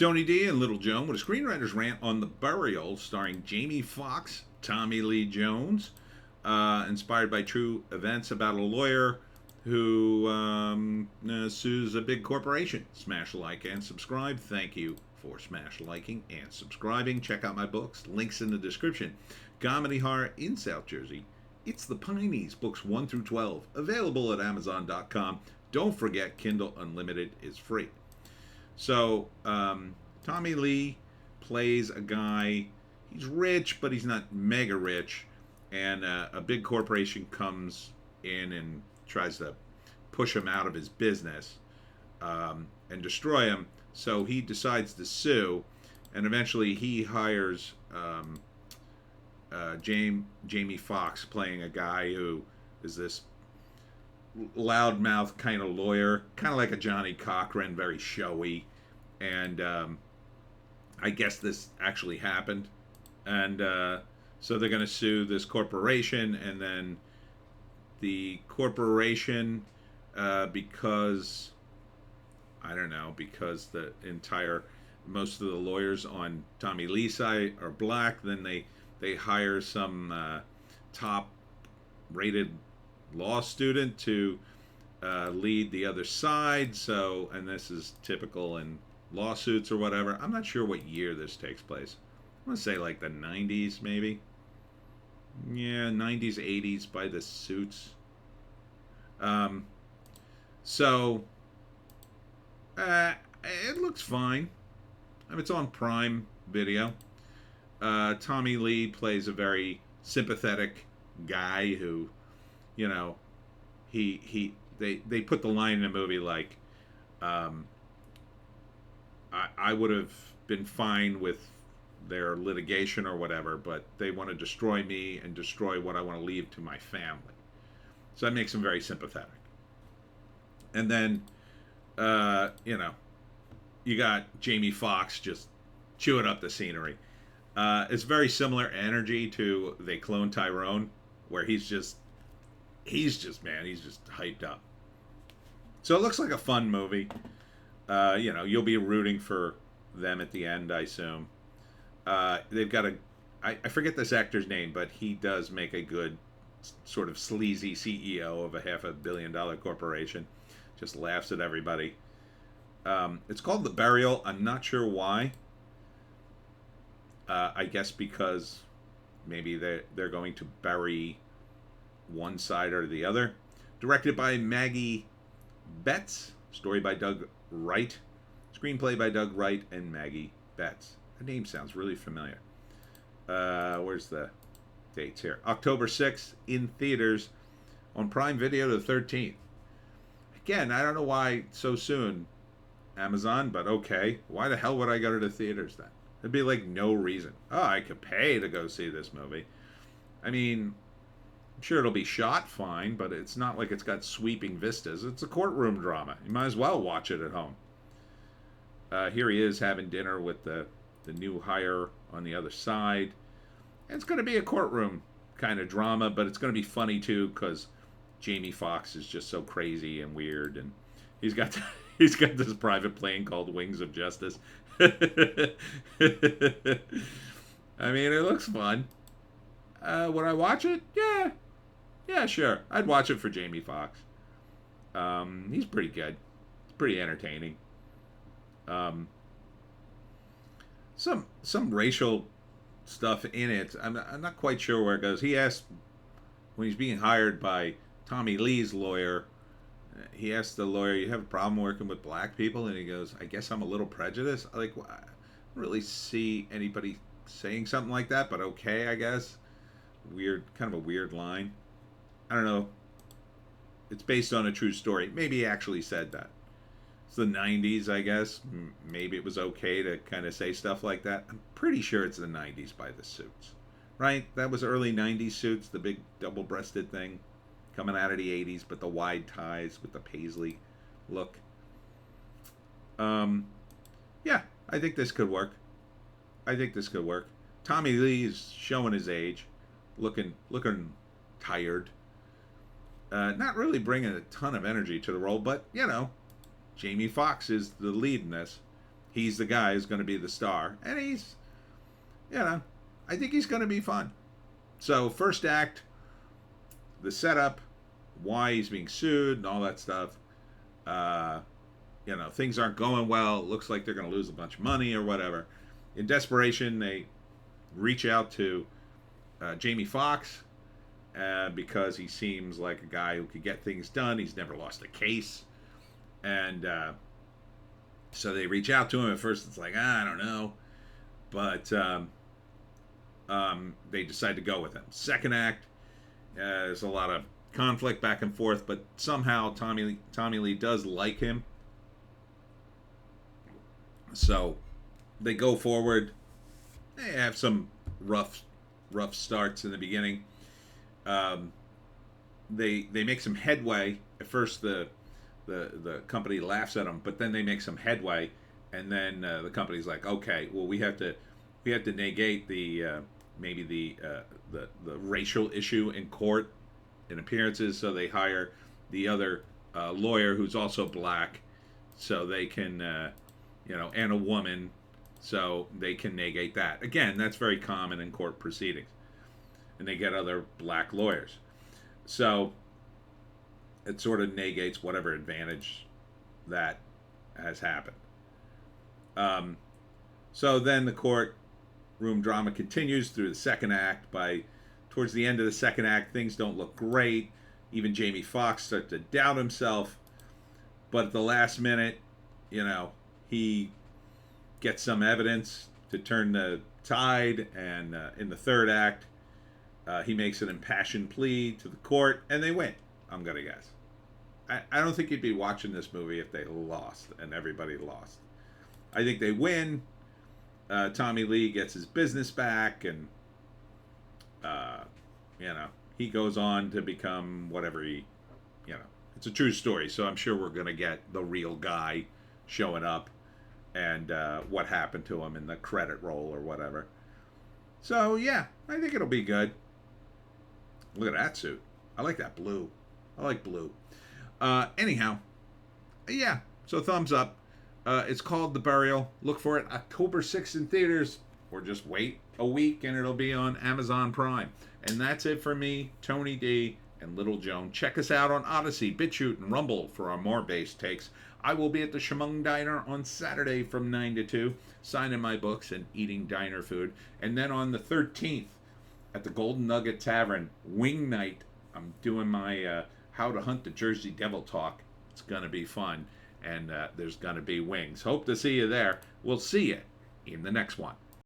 Tony D and Little Joan with a screenwriter's rant on The Burial, starring Jamie Foxx, Tommy Lee Jones, inspired by true events about a lawyer who sues a big corporation. Smash like and subscribe. Thank you for smash liking and subscribing. Check out my books. Links in the description. Comedy horror in South Jersey. It's the Pineys, books 1 through 12, available at Amazon.com. Don't forget, Kindle Unlimited is free. So, Tommy Lee plays a guy, he's rich, but he's not mega rich, and a big corporation comes in and tries to push him out of his business and destroy him. So he decides to sue, and eventually he hires Jamie Foxx, playing a guy who is this loudmouth kind of lawyer, kind of like a Johnny Cochran, very showy. And I guess this actually happened. And so they're going to sue this corporation, and then the corporation, because most of the lawyers on Tommy Lee's side are black, then they hire some top rated law student to lead the other side. So, and this is typical in lawsuits or whatever. I'm not sure what year this takes place. I want to say like the 90s maybe. Yeah, 90s, 80s by the suits. So it looks fine. I mean, it's on Prime Video. Tommy Lee plays a very sympathetic guy who, you know, they put the line in the movie like, I would have been fine with their litigation or whatever, but they want to destroy me and destroy what I want to leave to my family. So that makes him very sympathetic. And then, you got Jamie Foxx just chewing up the scenery. It's very similar energy to They Clone Tyrone, where he's just hyped up. So it looks like a fun movie. You'll be rooting for them at the end, I assume. They've got I forget this actor's name, but he does make a good sort of sleazy CEO of a $500 million corporation. Just laughs at everybody. It's called The Burial. I'm not sure why. I guess because maybe they're going to bury one side or the other. Directed by Maggie Betts. Story by Doug Wright. Screenplay by Doug Wright and Maggie Betts. The name sounds really familiar. Where's the dates here? October 6th in theaters. On Prime Video the 13th. Again, I don't know why so soon, Amazon, but okay. Why the hell would I go to the theaters then? There'd be like no reason. Oh, I could pay to go see this movie. I mean, I'm sure it'll be shot fine, but it's not like it's got sweeping vistas. It's a courtroom drama. You might as well watch it at home. Here he is having dinner with the new hire on the other side. And it's going to be a courtroom kind of drama, but it's going to be funny too because Jamie Foxx is just so crazy and weird, and he's got this private plane called Wings of Justice. I mean, it looks fun. Would I watch it? Yeah, sure. I'd watch it for Jamie Foxx. He's pretty good. It's pretty entertaining. Some racial stuff in it. I'm not quite sure where it goes. He asked, when he's being hired by Tommy Lee's lawyer, he asked the lawyer, "You have a problem working with black people?" And he goes, "I guess I'm a little prejudiced." I don't really see anybody saying something like that, but okay, I guess. Weird, kind of a weird line. I don't know. It's based on a true story. Maybe he actually said that. It's the 90s, I guess. Maybe it was okay to kind of say stuff like that. I'm pretty sure it's the 90s by the suits. Right? That was early 90s suits, the big double-breasted thing coming out of the 80s, but the wide ties with the paisley look. Yeah, I think this could work. Tommy Lee's showing his age, looking tired. Not really bringing a ton of energy to the role, but, Jamie Foxx is the lead in this. he's the guy who's going to be the star, and he's, you know, I think he's going to be fun. So first act, the setup, why he's being sued, and all that stuff. Uh, things aren't going well. It looks like they're going to lose a bunch of money or whatever. In desperation, they reach out to Jamie Foxx because he seems like a guy who could get things done. He's never lost a case. And so they reach out to him. At first, it's like, I don't know. But they decide to go with him. Second act, there's a lot of conflict back and forth, but somehow Tommy Lee does like him. So they go forward. They have some rough starts in the beginning. They make some headway. At first, the company laughs at them, but then they make some headway, and then the company's like, okay, well, we have to negate the maybe the racial issue in court in appearances. So they hire the other lawyer who's also black, so they can and a woman, so they can negate that. Again, that's very common in court proceedings, and they get other black lawyers. So it sort of negates whatever advantage that has happened. So then the courtroom drama continues through the second act. Towards the end of the second act, things don't look great. Even Jamie Foxx starts to doubt himself. But at the last minute, he gets some evidence to turn the tide. And in the third act, he makes an impassioned plea to the court, and they win, I'm going to guess. I don't think you'd be watching this movie if they lost and everybody lost. I think they win. Tommy Lee gets his business back, and he goes on to become whatever it's a true story, so I'm sure we're going to get the real guy showing up and what happened to him in the credit roll or whatever. So yeah, I think it'll be good. Look at that suit. I like that blue. I like blue. Anyhow, yeah, so thumbs up. It's called The Burial. Look for it October 6th in theaters, or just wait a week and it'll be on Amazon Prime. And that's it for me, Tony D, and Little Joan. Check us out on Odysee, Bitchute, and Rumble for our more base takes. I will be at the Chemung Diner on Saturday from 9 to 2, signing my books and eating diner food. And then on the 13th at the Golden Nugget Tavern, Wing Night, I'm doing my How to Hunt the Jersey Devil talk. It's going to be fun. And there's going to be wings. Hope to see you there. We'll see you in the next one.